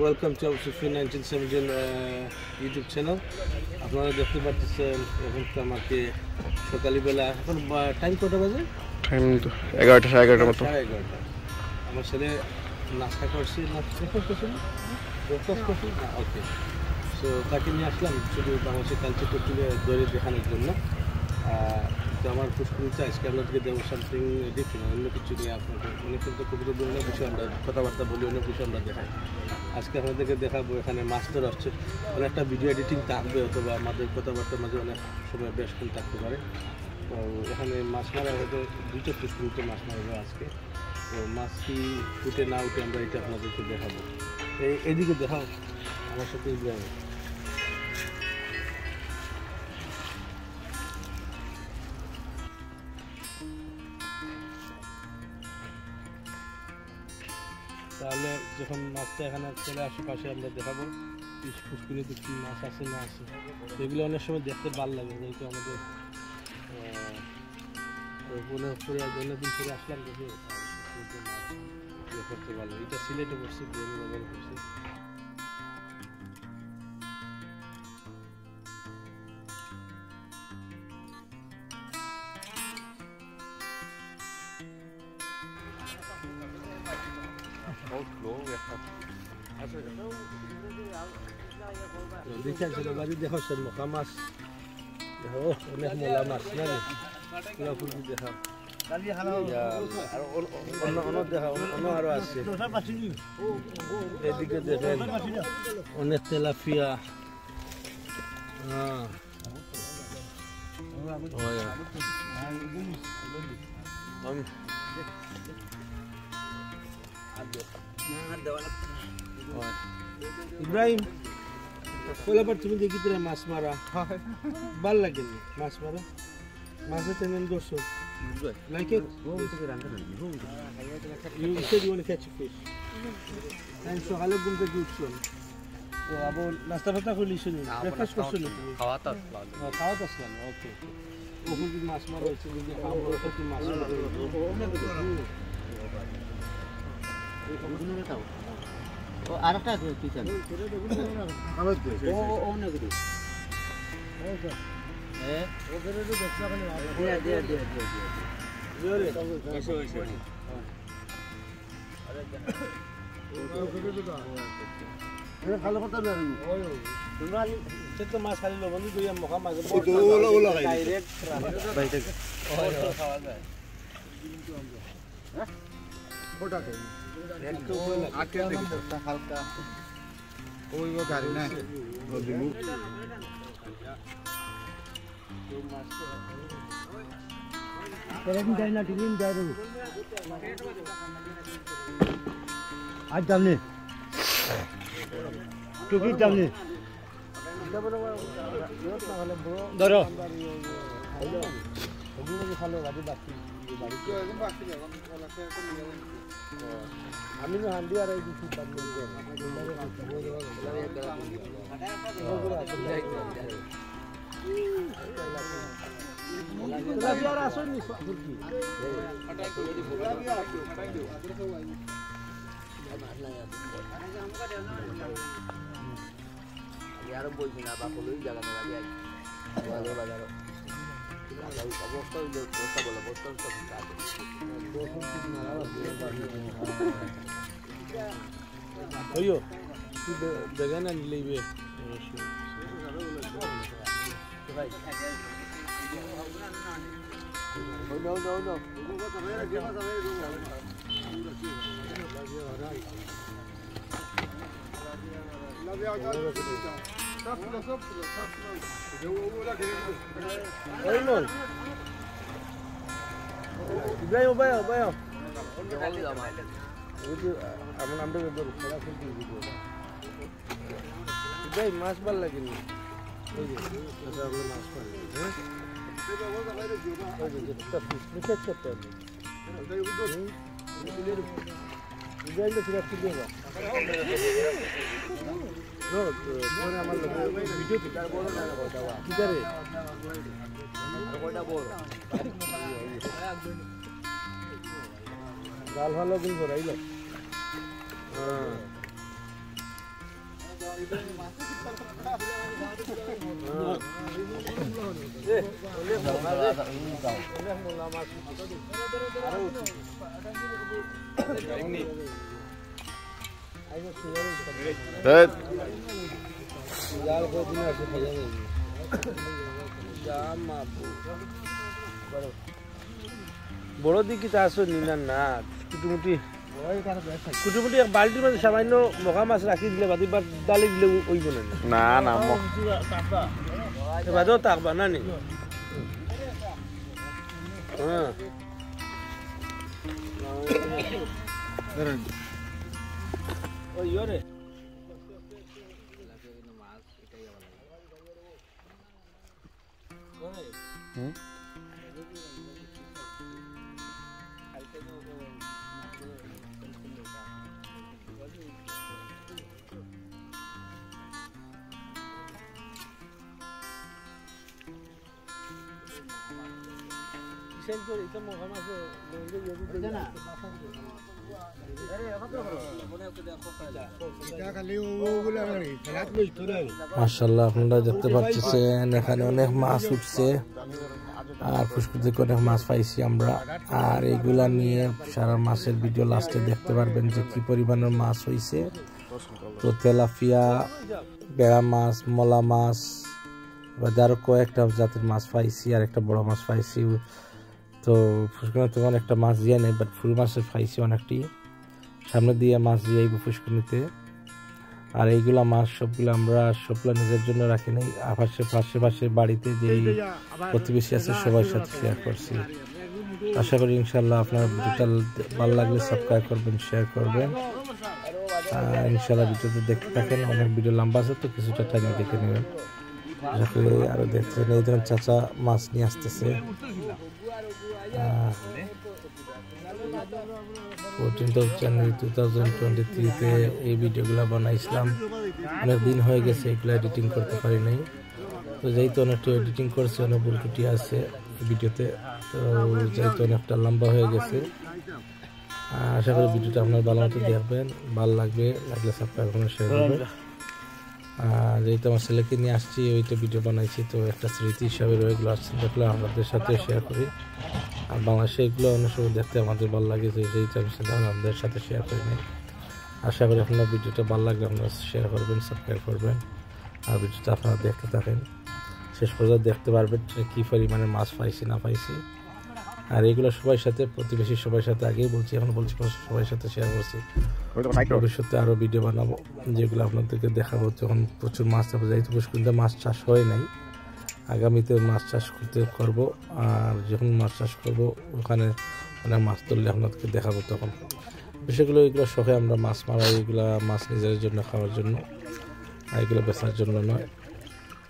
Welcome to Sufi 1917 YouTube channel. আপনারা দেখতে পাচ্ছেন এখন তো আমাকে সকালবেলা, এখন টাইম কটা বাজে? টাইম তো 11টা 11:30 মতো। 11:30। আমার ছেলে নাস্তা করছি, ব্রেকফাস্ট করছি না। ওকে, সো তাকে নিয়ে আসলাম শুধু বাংলাদেশের কালচারটা তুলে ধরে দেখানোর জন্য। তো আমার পুষ্করিতে আজকে আপনাদেরকে দেবো সামথিং ডিফারেন্ট, অন্য কিছু নিয়ে। আপনাদের অনেকক্ষণ তো কবিতা বললে বিষয়ে আমরা কথাবার্তা বলি, অন্য বিষয়ে আমরা দেখাই। আজকে আপনাদেরকে দেখাবো এখানে মাছ ধরা হচ্ছে। অনেকটা ভিডিও এডিটিং থাকবে, অথবা আমাদের কথাবার্তার মাঝে অনেক সময় বেশ কম থাকতে পারে। তো এখানে মাছ মারা হয়তো দুটো পুষ্করিতে মাছ মারবে আজকে। তো মাছ কি উঠে না উঠে আমরা এটা আপনাদেরকে দেখাবো। এইদিকে দেখাও আমার সাথে ইব্রাহিম। তাহলে যখন মাছটা এখানে চলে আশেপাশে আমরা দেখাবো পুষ্করিতে কী মাছ আছে না আছে। এগুলো অনেক সময় দেখতে ভালো লাগে, যেহেতু আমাদের অনেকদিন পরে আসলাম দেখে মাছ করতে ভালো। এটা সিলেটে বসছে, বাজারে বসছে। দেখেন ছিল বাড়ি দেখো সে মখা মাছ দেখো, অনেক মোলা মাছ না পুরা ফুলকি দেখা। অন্য দেখা অন্য আরো আছে। এদিকে দেখেন অনেক তেলাপিয়া। ইব্রাহিম পয়লাবার তুমি দেখি তোরা মাছ মারা ভাল লাগেনি? মাছ মারা মাছের তেমন দর্শক like it? You said you want to catch a fish. And so হালে ঘুম থেকে উঠছেন, তো আবার নাস্তা ফাস্তা করলি? শুনি ব্রেকফাস্ট করছেন? খাওয়াতে আসলাম। ওকে, ওখানে যদি মাছ মারা হচ্ছে, যদি আমরা কি মাছ মারা ও আরেকটা কিচেন আমার তো ও না গুলো ও করে তো দেখছ খালি দে জোরে এসো আরে ও করে তো আরে ভালো কথা না ওই তোমরা সেটা মাছ খালি লবণ দিয়ে মুখা মাছ ওলা ডাইরেক্ট বাইরে খাওয়া যায়। হ্যাঁ ওটা খাই একটু আকে দেখতে হালকা ওই ও গাড়ি না দিমু তেরেন যাই না টিলিন যাই রে আজ জানি টুকি জানি ধরো ওগুলো ভালো গাড়ি বাকি বাড়িতে একদম বাকি আমি তো হান্ডি আর এই কিছু কাম করব আর আসেনি ফুরকি আর বলছি না বাপ ওই জায়গা না লাগে বাজার বাজার অবস্থা বলো বস্তা oyo dagana nilebe no Ibrahim bayo itu aman ambil dulu saya kunci video Ibrahim mas bal lagi nih ada mas bal Ibrahim itu sudah video nggak? No, mana amal video kita boleh nggak kau kita deh kau boleh জাল ভালো কিন্তু রাইলো বড় দিকে আসো নিনা না কুটুমুটি কুটুমুটি এক বালতির মধ্যে সামান্য মকা মাছ রাখি দিলে বাদি বা ডালি দিলে ওই বলে না না বাদেও তাকবা না নি হ্যাঁ ওই রে মাশাআল্লাহ আপনারা দেখতে পাচ্ছেন এখানে অনেক মাছ উঠছে আর পুষ্কর থেকে অনেক মাছ পাইছি আমরা আর এগুলা নিয়ে সারা মাছের ভিডিও লাস্টে দেখতে পারবেন যে কি পরিমাণের মাছ হইছে তো তেলাপিয়া বেড়া মাছ মলা মাছ বা আরো কয়েকটা জাতের মাছ পাইছি আর একটা বড় মাছ পাইছি তো পুষ্করিণীতে তেমন একটা মাছ দিয়ে নেই বাট ফুল মাছের পাইছি অনেকটি সামনে দিয়ে মাছ দিয়ে আইব পুষ্করিণীতে আর এইগুলা মাছ সবগুলো আমরা সবগুলা নিজের জন্য রাখি নাই পাশে বাড়িতে যে প্রতিবেশী আছে সবার সাথে শেয়ার করছি আশা করি ইনশাল্লাহ আপনার ভিডিওটা ভালো লাগলে সাবস্ক্রাইব করবেন শেয়ার করবেন ইনশাল্লাহ ভিডিওতে দেখতে থাকেন অনেক ভিডিও লম্বা আছে তো কিছুটা টাইমে দেখে নেবেন আশা করি আরো দেখছেন এই ধরনের চাচা মাছ নিয়ে আসতেছে 14th January 2023-তে এই ভিডিওগুলো বানাইছিলাম অনেক দিন হয়ে গেছে এগুলো এডিটিং করতে পারি নাই তো যেহেতু অনেকটা এডিটিং করছে অনেক ভুল ত্রুটি আছে ভিডিওতে তো যেহেতু অনেকটা লম্বা হয়ে গেছে আশা করি ভিডিওটা আপনার ভালো মতো দেখবেন ভালো লাগলে সাবস্ক্রাইব করবেন শেয়ার করবেন যেহেতু আমার ছেলেকে নিয়ে আসছি ওইটা ভিডিও বানাইছি তো একটা স্মৃতি হিসাবে রয়েগুলো আসছে দেখলে আমাদের সাথে শেয়ার করি আর বাংলাদেশে এগুলো অনেক সময় দেখতে আমাদের ভালো লাগে যে যেহেতু আমি সেটা আমাদের সাথে শেয়ার করে নিই আশা করি আপনার ভিডিওটা ভালো লাগলে আপনারা শেয়ার করবেন সাবস্ক্রাইব করবেন আর ভিডিওটা আপনারা দেখতে থাকেন শেষ পর্যন্ত দেখতে পারবেন কী পরিমাণে মাছ পাইছি না পাইছি আর এগুলো সবার সাথে প্রতিবেশী সবার সাথে আগেই বলছি এখন বলছি সবার সাথে শেয়ার করছি ভবিষ্যতে আরও ভিডিও বানাবো যেগুলো আপনাদেরকে দেখাবো তখন প্রচুর মাছ থাকবে যেহেতু পুষ্করিণীতে মাছ চাষ হয় নাই আগামীতে মাছ চাষ করবো আর যখন মাছ চাষ করবো ওখানে অনেক মাছ ধরলে আপনাদেরকে দেখাবো তখন বিষয়গুলো এগুলো শখে আমরা মাছ মারা এগুলো মাছ নিজের জন্য খাওয়ার জন্য আর এগুলো বেচার জন্য নয়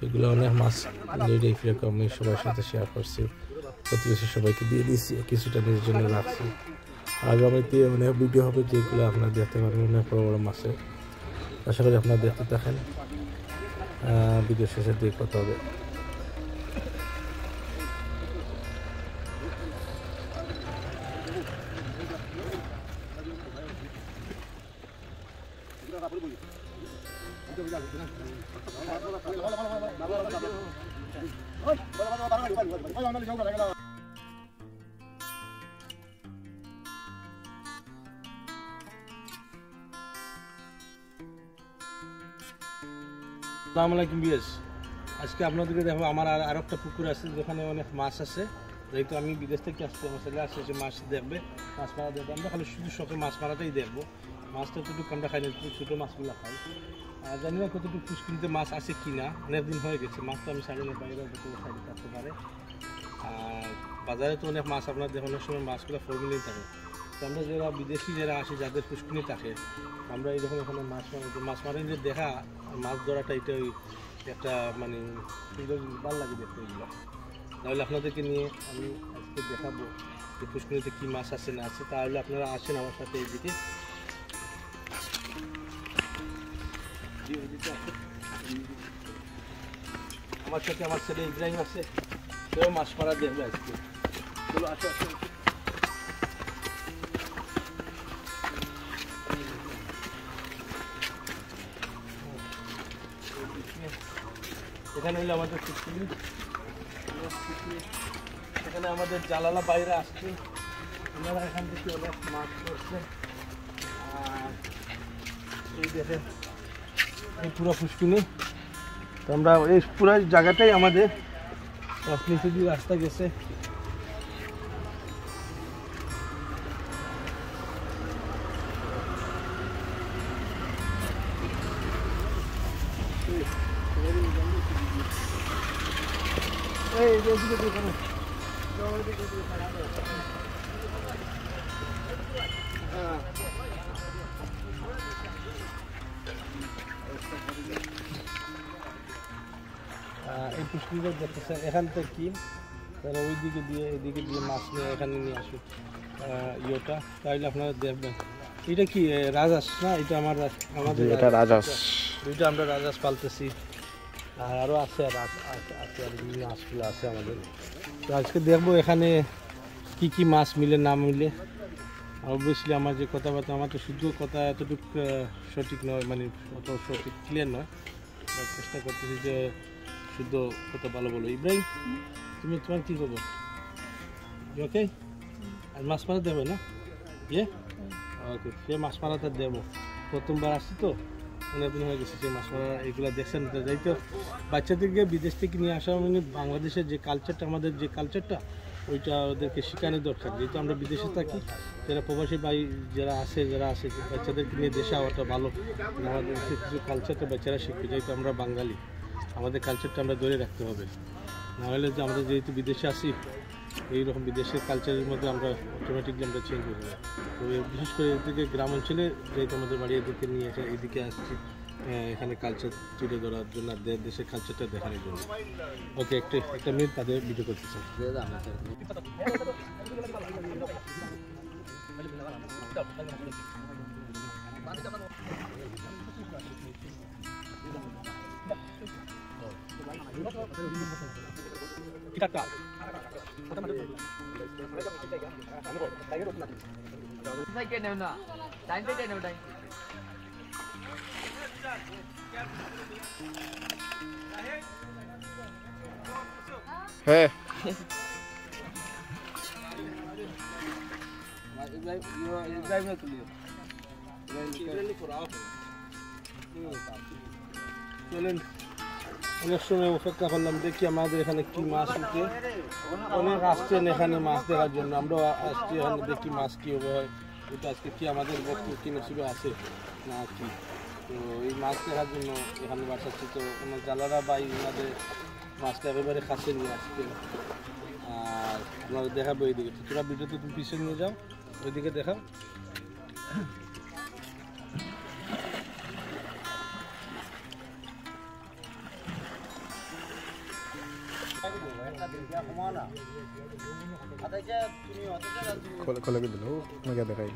এগুলো অনেক মাছ দুইটাই ফিরকম আমি সবার সাথে শেয়ার করছি প্রতিবেশী সবাইকে দিয়ে দিয়েছি কিছুটা নিজের জন্য রাখছি আগামীতে অনেক ভিডিও হবে যেগুলো আপনারা দেখতে পারবেন অনেক বড় বড় মাছে আশা করি আপনারা দেখতে থাকেন ভিডিও শেষের দিকে কথা হবে আসসালামু আলাইকুম বিএস আজকে আপনাদেরকে দেখো আমার আর একটা পুকুর আছে যেখানে অনেক মাছ আছে যেহেতু আমি বিদেশ থেকে আসছি আমার ছেলে আসছে সে মাছ দেখবে মাছ মারা দেখবে আমরা খালি শুধু শখে মাছ মারাটাই দেখবো মাছটা যতটুকু আমরা খাই না ছোটো মাছগুলো খাই জানি না কতটুকু পুষ্করিণীতে মাছ আছে কি না অনেক দিন হয়ে গেছে মাছ তো আমি সারি না বাইরে সাইডে থাকতে পারে আর বাজারে তো অনেক মাছ আপনার দেখানোর সময় মাছগুলো ফর্মুলেই থাকে তো আমরা যারা বিদেশি যারা আসি যাদের পুষ্করিণী থাকে আমরা এইরকম এখানে মাছ মারেন যে দেখা মাছ ধরাটা এটাই একটা মানে সুন্দর ভালো লাগে দেখতে এগুলো তাহলে আপনাদেরকে নিয়ে আমি আজকে দেখাবো যে পুষ্করিণীতে কী মাছ আছে না আছে তাহলে আপনারা আসেন আমার সাথে এইদিকে আমার সাথে আমার ছেলে ইব্রাহিম আছে সেও মাছ মারা দেখবে আজকে চলো আসো আসো এখানে হলো আমাদের পুষ্করিণী, এখানে আমাদের জালালা বাইরে আসছে, ওনারা এখান থেকে অনেক মাছ করছে। আর এই দেখেন এই পুরো পুষ্করিণী, তো আমরা এই পুরো জায়গাটাই আমাদের নিচে দিয়ে রাস্তা গেছে। এই পুষ্করিণীটা দেখতেছেন এখান থেকে কি তারা ওই দিকে দিয়ে এদিকে দিয়ে মাছ নিয়ে এখানে নিয়ে আসুক ইয়েটা, তাইলে আপনারা দেখবেন। এটা কি রাজহাঁস না? এটা আমাদের এটা রাজহাঁস, দুইটা আমরা রাজহাঁস পালতেছি, আর আরও আছে আছে আর বিভিন্ন হাঁসগুলো আছে আমাদের। তো আজকে দেখবো এখানে কি কি মাছ মিলে না মিলে। অবভিয়াসলি আমার যে কথাবার্তা, আমার তো শুদ্ধ কথা এতটুকু সঠিক নয়, মানে অত সঠিক ক্লিয়ার নয়, চেষ্টা করতেছি যে শুদ্ধ কথা ভালো বলো। ইব্রাহিম, তোমার কী খবর? ওকে, আর মাছ মারা দেবে না? ইয়ে ওকে, সে মাছ মারাটা দেবো। প্রথমবার আসছি তো, অনেকদিন হয়ে গেছে যে মাছ মারা এগুলো দেখছেন। যাই তো বাচ্চাদেরকে বিদেশ থেকে নিয়ে আসা মানে বাংলাদেশের যে কালচারটা, আমাদের যে কালচারটা, ওইটা ওদেরকে শেখানো দরকার। যেহেতু আমরা বিদেশে থাকি, যারা প্রবাসী ভাই যারা আছে বাচ্চাদেরকে নিয়ে দেশে আওয়াটা ভালো। আমাদের কিছু কালচারটা বাচ্চারা শিখবে, যেহেতু আমরা বাঙালি, আমাদের কালচারটা আমরা ধরে রাখতে হবে। নাহলে যে আমরা যেহেতু বিদেশে আসি, এইরকম বিদেশের কালচারের মধ্যে আমরা অটোমেটিকলি আমরা চেঞ্জ হয়ে যাই। তো বিশেষ করে এদিকে গ্রাম অঞ্চলে যেহেতু আমাদের বাড়ি এদিকে নিয়ে এদিকে আসছি, এখানে কালচার তুলে ধরার জন্য, দেশের কালচারটা দেখানোর জন্য। ওকে, একটা মিনিট তাদের ভিডিও করতে চাই। হ্যাঁ চলেন, অনেক সময় অপেক্ষা করলাম, দেখি আমাদের এখানে কি মাছ উঠে। অনেক আসছেন এখানে মাছ দেখার জন্য, আমরাও আসছি এখানে দেখি মাছ কী হবে হয়। এটা আজকে কি আমাদের বক্তব্য কি নসিবে আছে না কি। তো এই মাছ দেখার জন্য এখানে বাসাচ্ছি। তো আমার জালারা বা ওনাদের মাছটা একেবারে কাছে নিয়ে আসছে, আর আপনারা দেখাবো এইদিকে। তো তোরা ভিডিওতে তুমি পিছনে নিয়ে যাও, ওইদিকে দেখাও। খোলে দিল মেঘা দেখাই।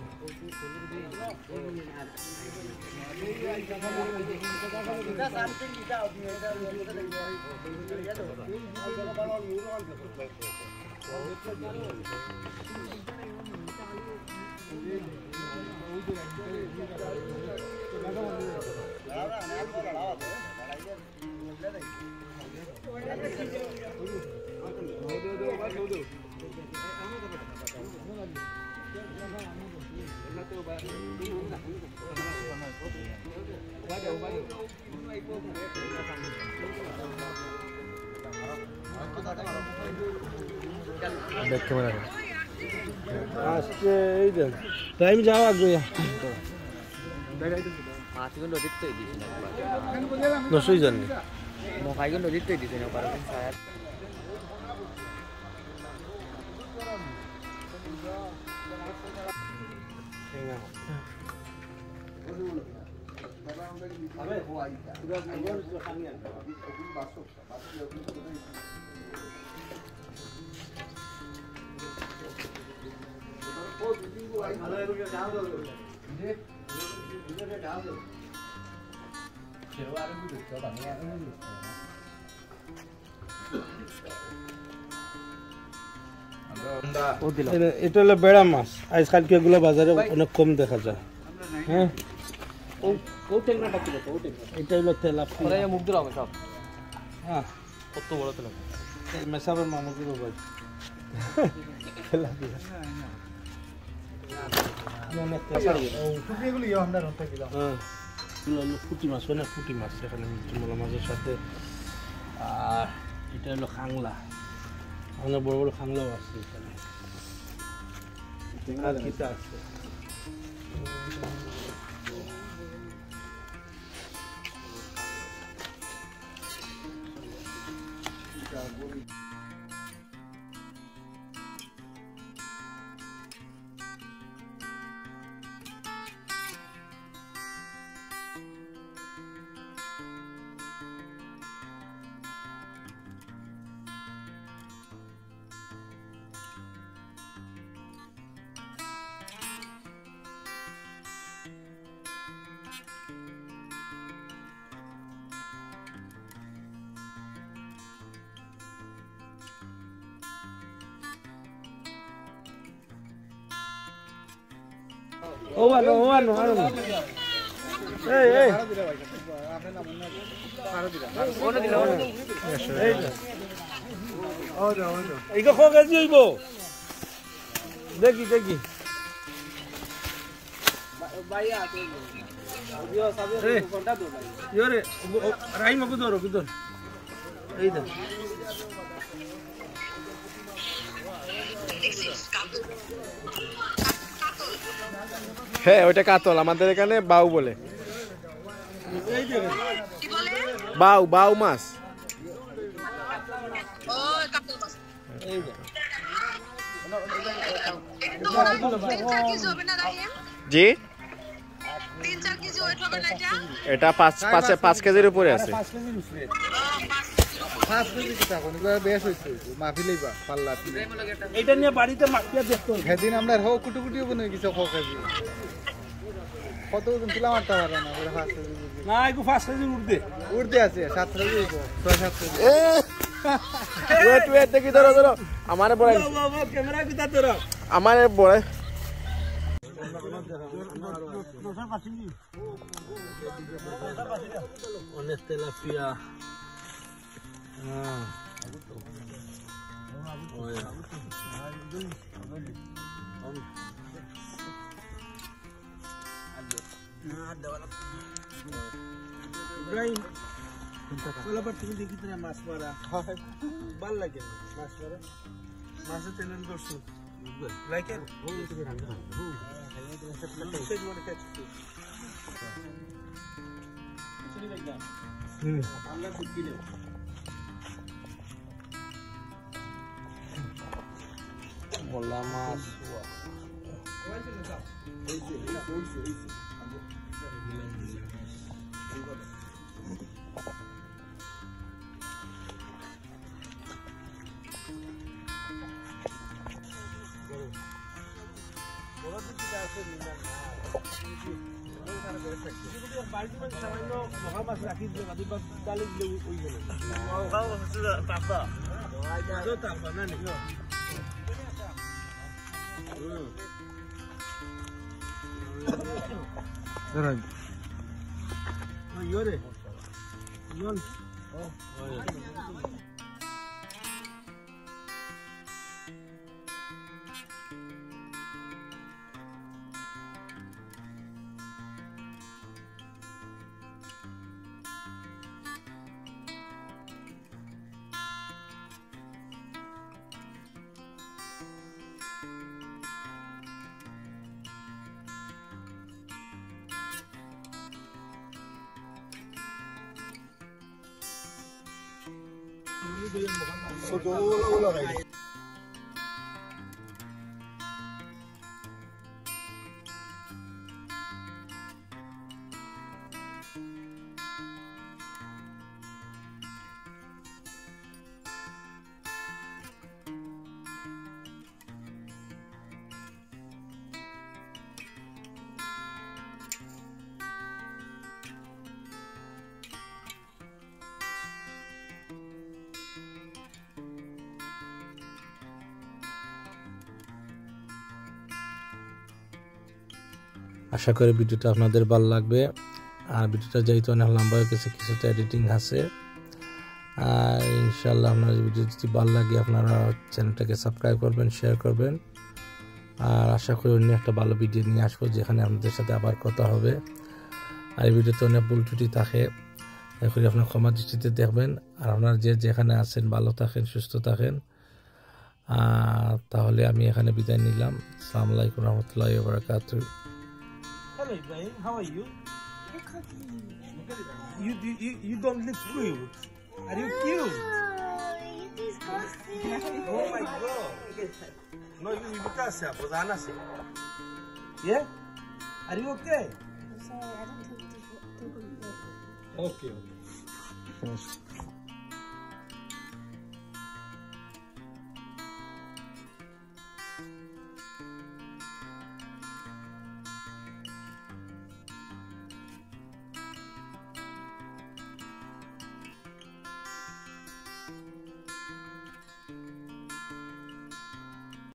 ব্যাক ক্যামেরা আসছে এই দেন টাইম যাওয়া আগে মাছগুলো নদীর তৈরি দিয়েছে না, নসই জানি মকাইগুলো নদীর তৈরি দিয়েছে না, পারবেন স্যার। এটা হলো বেড়া মাছ। আজকালকে এগুলো বাজারে অনেক কম দেখা যায়। হ্যাঁ, এটা হলো তেলাপিয়া। মুখ দিলাম সব হ্যাঁ কত বড় তো এই মেসাবের মামুকে ভাই খেলা দিয়া পুঁটি মাছ হয় না, পুঁটি মাছ এখানে মোলা মাছের সাথে। আর এটা হলো খাংলা, অনেক বড় বড় খাংলাও আছে এখানে। আর কিটা আছে ও আনো এই এই এইটা কো কেজি হইব দেখি ইয়োরে রাই মকু ধরো কিদর এই দেখ হ্যাঁ ওইটা কাতল, আমাদের এখানে বাউ বলে। বাউ মাছ। জি এটা 5 কেজির উপরে আছে। এটা নিয়ে বাড়িতে মাখিয়া দেখতে হবে। সেদিন আমরা হোক কুটুকুটিও বনে গেছে কত ওজন তুলা মারতে পারে না, না একটু 5 কেজি উঠতে আছে 7 কেজি 6-7 কেজি। ওয়েট দেখি ধরো আমারে বড় ক্যামেরা কিটা ধরো আমারে বড় অনেক তেলাপিয়া। ইব্রাহিম কোলাবার তুমি দেখি তোরা মাছ মারা ভাল লাগে মাছ মারা, মাছের চ্যানেল করছো লাইক ইট বলা মাছ আশা করি ভিডিওটা আপনাদের ভালো লাগবে। আর ভিডিওটা যেহেতু অনেক লম্বা হয়ে গেছে, কিছুটা এডিটিং আছে, আর ইনশাল্লাহ আপনার ভিডিও যদি ভালো লাগে আপনারা চ্যানেলটাকে সাবস্ক্রাইব করবেন, শেয়ার করবেন। আর আশা করি অন্য একটা ভালো ভিডিও নিয়ে আসবো যেখানে আপনাদের সাথে আবার কথা হবে। আর এই ভিডিওতে অনেক ভুল ত্রুটি থাকে, এখন আপনার ক্ষমা দৃষ্টিতে দেখবেন। আর আপনার যেখানে আছেন ভালো থাকেন, সুস্থ থাকেন। তাহলে আমি এখানে বিদায় নিলাম। আসসালামু আলাইকুম রহমতুল্লাহি ওয়া বারাকাতুহু। Hello Ibrahim, how are you? You don't look cute. Are you cute? Oh my God. No, you because Bozana se. Yeah? Are you okay? Okay.